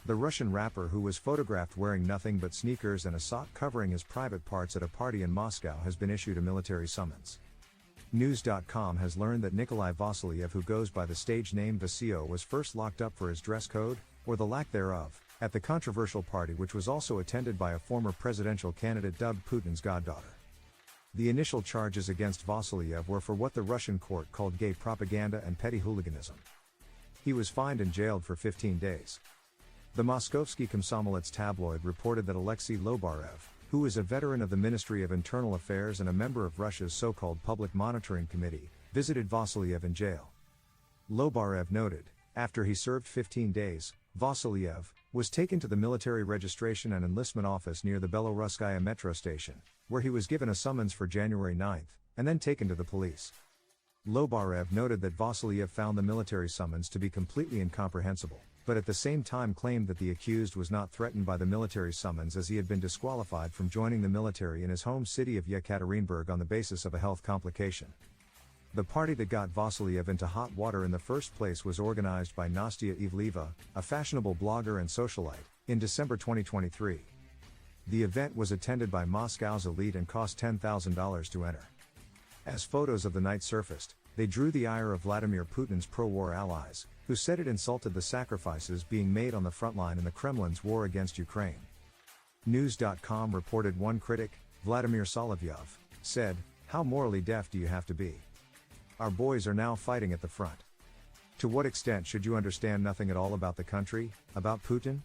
The Russian rapper, who was photographed wearing nothing but sneakers and a sock covering his private parts at a party in Moscow, has been issued a military summons. News.com has learned that Nikolai Vasilyev, who goes by the stage name Vacio, was first locked up for his dress code, or the lack thereof, at the controversial party, which was also attended by a former presidential candidate dubbed Putin's goddaughter. The initial charges against Vasilyev were for what the Russian court called gay propaganda and petty hooliganism. He was fined and jailed for 15 days. The Moskovsky Komsomolets tabloid reported that Alexei Lobarev, who is a veteran of the Ministry of Internal Affairs and a member of Russia's so-called Public Monitoring Committee, visited Vasilyev in jail. Lobarev noted, after he served 15 days, Vasilyev was taken to the military registration and enlistment office near the Beloruskaya metro station, where he was given a summons for January 9, and then taken to the police. Lobarev noted that Vasilyev found the military summons to be completely incomprehensible, but at the same time claimed that the accused was not threatened by the military summons, as he had been disqualified from joining the military in his home city of Yekaterinburg on the basis of a health complication. The party that got Vasilyev into hot water in the first place was organized by Nastya Ivleva, a fashionable blogger and socialite, in December 2023. The event was attended by Moscow's elite and cost $10,000 to enter. As photos of the night surfaced, they drew the ire of Vladimir Putin's pro-war allies, who said it insulted the sacrifices being made on the front line in the Kremlin's war against Ukraine. News.com reported one critic, Vladimir Solovyov, said, "How morally deaf do you have to be? Our boys are now fighting at the front. To what extent should you understand nothing at all about the country, about Putin?"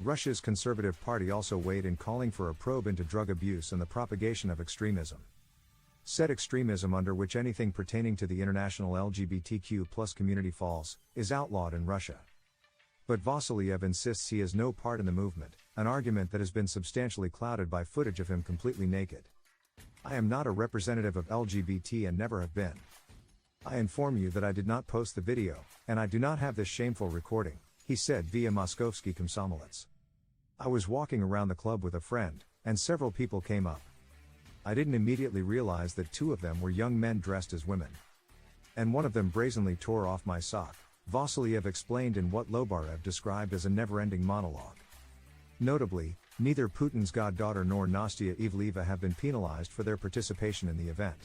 Russia's Conservative Party also weighed in, calling for a probe into drug abuse and the propagation of extremism. Said extremism, under which anything pertaining to the international LGBTQ+ community falls, is outlawed in Russia. But Vasilyev insists he has no part in the movement, an argument that has been substantially clouded by footage of him completely naked. "I am not a representative of LGBT and never have been. I inform you that I did not post the video, and I do not have this shameful recording," he said via Moskovsky Komsomolets. "I was walking around the club with a friend, and several people came up. I didn't immediately realize that two of them were young men dressed as women. And one of them brazenly tore off my sock," Vasilyev explained in what Lobarev described as a never-ending monologue. Notably, neither Putin's goddaughter nor Nastya Ivleva have been penalized for their participation in the event.